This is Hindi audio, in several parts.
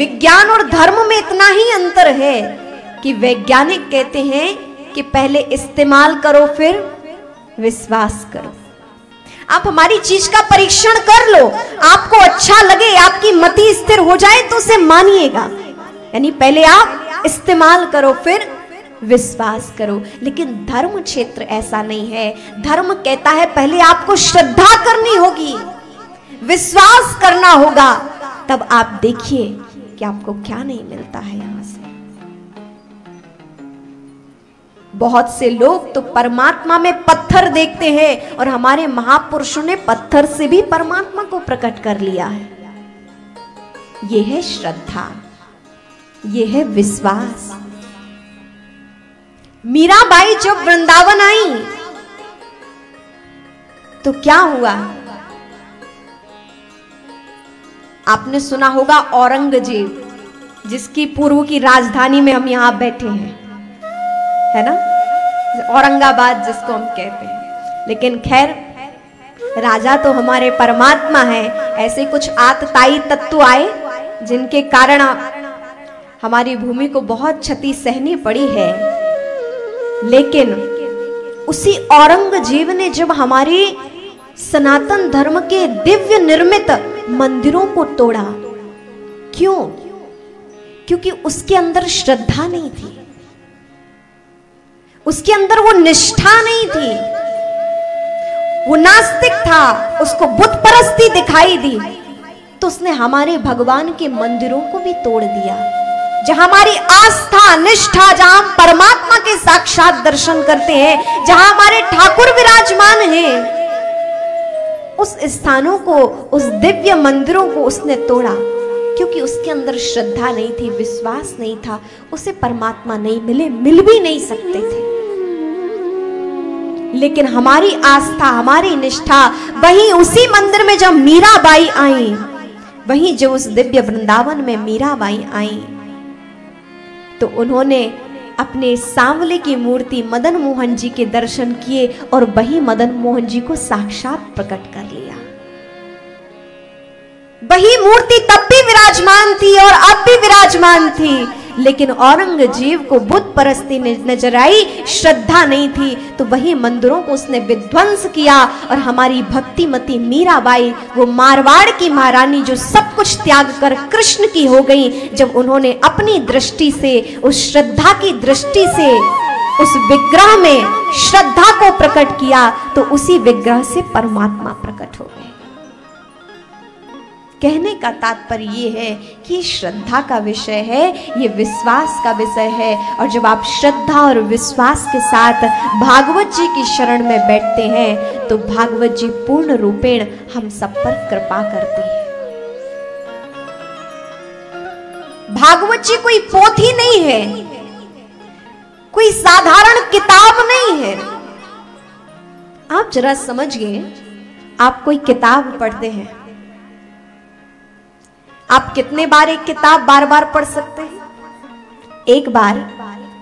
विज्ञान और धर्म में इतना ही अंतर है कि वैज्ञानिक कहते हैं कि पहले इस्तेमाल करो फिर विश्वास करो। आप हमारी चीज का परीक्षण कर लो, आपको अच्छा लगे, आपकी मति स्थिर हो जाए तो उसे मानिएगा। यानी पहले आप इस्तेमाल करो फिर विश्वास करो। लेकिन धर्म क्षेत्र ऐसा नहीं है। धर्म कहता है पहले आपको श्रद्धा करनी होगी, विश्वास करना होगा, तब आप देखिए कि आपको क्या नहीं मिलता है यहां से। बहुत से लोग तो परमात्मा में पत्थर देखते हैं और हमारे महापुरुषों ने पत्थर से भी परमात्मा को प्रकट कर लिया है। यह है श्रद्धा, यह है विश्वास। मीराबाई जब वृंदावन आई तो क्या हुआ? आपने सुना होगा औरंगजेब, जिसकी पूर्व की राजधानी में हम यहां बैठे हैं, है ना, औरंगाबाद जिसको हम कहते हैं। लेकिन खैर, राजा तो हमारे परमात्मा है। ऐसे कुछ आतताई तत्व आए जिनके कारण हमारी भूमि को बहुत क्षति सहनी पड़ी है। लेकिन उसी औरंगजेब ने जब हमारी सनातन धर्म के दिव्य निर्मित मंदिरों को तोड़ा, क्यों? क्योंकि उसके अंदर श्रद्धा नहीं थी, उसके अंदर वो निष्ठा नहीं थी, वो नास्तिक था, उसको बुत परस्ती दिखाई दी, तो उसने हमारे भगवान के मंदिरों को भी तोड़ दिया। जहां हमारी आस्था, निष्ठा, जहां हम परमात्मा के साक्षात दर्शन करते हैं, जहां हमारे ठाकुर विराजमान हैं, उस स्थानों को, उस दिव्य मंदिरों को उसने तोड़ा, क्योंकि उसके अंदर श्रद्धा नहीं थी, विश्वास नहीं था, उसे परमात्मा नहीं मिले, मिल भी नहीं सकते थे। लेकिन हमारी आस्था, हमारी निष्ठा वहीं उसी मंदिर में जब मीराबाई आई, वहीं जो उस दिव्य वृंदावन में मीराबाई आई, तो उन्होंने अपने सांवले की मूर्ति मदन मोहन जी के दर्शन किए और वही मदन मोहन जी को साक्षात प्रकट कर लिया। वही मूर्ति तब भी विराजमान थी और अब भी विराजमान थी, लेकिन औरंगजेब को बुत परस्ती नजर आई, श्रद्धा नहीं थी, तो वही मंदिरों को उसने विध्वंस किया। और हमारी भक्तिमती मीराबाई, वो मारवाड़ की महारानी जो सब कुछ त्याग कर कृष्ण की हो गई, जब उन्होंने अपनी दृष्टि से, उस श्रद्धा की दृष्टि से उस विग्रह में श्रद्धा को प्रकट किया, तो उसी विग्रह से परमात्मा प्रकट हो गए। कहने का तात्पर्य ये है कि श्रद्धा का विषय है, ये विश्वास का विषय है। और जब आप श्रद्धा और विश्वास के साथ भागवत जी की शरण में बैठते हैं, तो भागवत जी पूर्ण रूपेण हम सब पर कृपा करती है। भागवत जी कोई पोथी नहीं है, कोई साधारण किताब नहीं है। आप जरा समझिए, आप कोई किताब पढ़ते हैं, आप कितने बार एक किताब बार बार पढ़ सकते हैं? एक बार।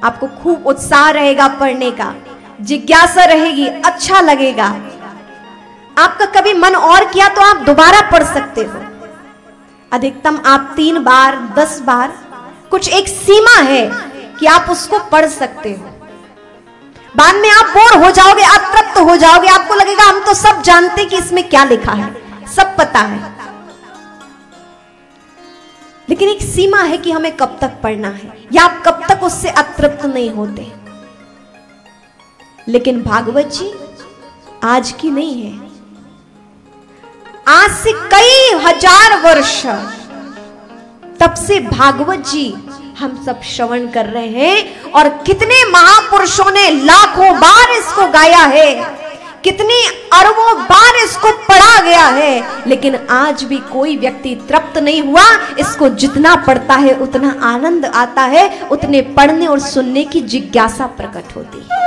आपको खूब उत्साह रहेगा पढ़ने का, जिज्ञासा रहेगी, अच्छा लगेगा, आपका कभी मन और किया तो आप दोबारा पढ़ सकते हो। अधिकतम आप 3 बार, 10 बार, कुछ एक सीमा है कि आप उसको पढ़ सकते हो। बाद में आप बोर हो जाओगे, आप तृप्त हो जाओगे, आपको लगेगा हम तो सब जानते कि इसमें क्या लिखा है, सब पता है। लेकिन एक सीमा है कि हमें कब तक पढ़ना है, या आप कब तक उससे अतृप्त नहीं होते। लेकिन भागवत जी आज की नहीं है, आज से कई हजार वर्ष तब से भागवत जी हम सब श्रवण कर रहे हैं। और कितने महापुरुषों ने लाखों बार इसको गाया है, कितने अरबों बार इसको पढ़ा गया है, लेकिन आज भी कोई व्यक्ति तृप्त नहीं हुआ। इसको जितना पढ़ता है उतना आनंद आता है, उतने पढ़ने और सुनने की जिज्ञासा प्रकट होती है।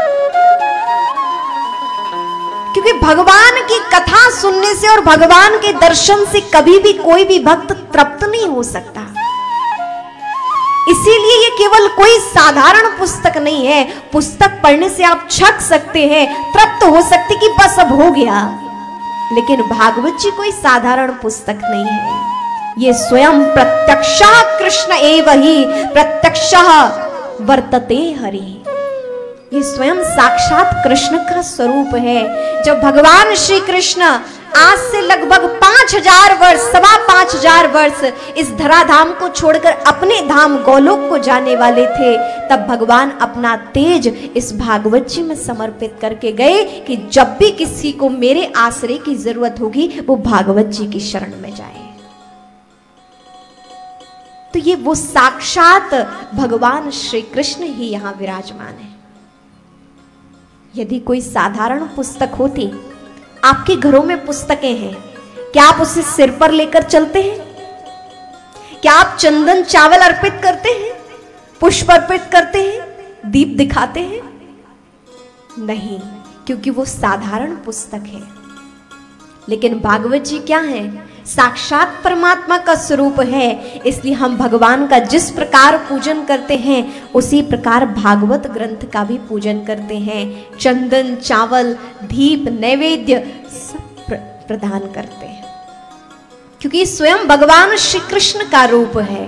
क्योंकि भगवान की कथा सुनने से और भगवान के दर्शन से कभी भी कोई भी भक्त तृप्त नहीं हो सकता। इसीलिए ये केवल कोई साधारण पुस्तक नहीं है। पुस्तक पढ़ने से आप छक सकते हैं, तृप्त हो सकते कि बस अब हो गया, लेकिन भागवत जी कोई साधारण पुस्तक नहीं है। ये स्वयं प्रत्यक्षः कृष्ण एव ही प्रत्यक्षः वर्तते हरि। ये स्वयं साक्षात कृष्ण का स्वरूप है। जब भगवान श्री कृष्ण आज से लगभग 5000 वर्ष, 5500 वर्ष इस धराधाम को छोड़कर अपने धाम गोलोक को जाने वाले थे, तब भगवान अपना तेज इस भागवत जी में समर्पित करके गए कि जब भी किसी को मेरे आश्रय की जरूरत होगी वो भागवत जी की शरण में जाए। तो ये वो साक्षात भगवान श्री कृष्ण ही यहां विराजमान है। यदि कोई साधारण पुस्तक होती, आपके घरों में पुस्तकें हैं, क्या आप उसे सिर पर लेकर चलते हैं? क्या आप चंदन चावल अर्पित करते हैं, पुष्प अर्पित करते हैं, दीप दिखाते हैं? नहीं, क्योंकि वो साधारण पुस्तक है। लेकिन भागवत जी क्या है? साक्षात परमात्मा का स्वरूप है। इसलिए हम भगवान का जिस प्रकार पूजन करते हैं उसी प्रकार भागवत ग्रंथ का भी पूजन करते हैं। चंदन चावल दीप नैवेद्य सब प्रदान करते हैं, क्योंकि स्वयं भगवान श्री कृष्ण का रूप है।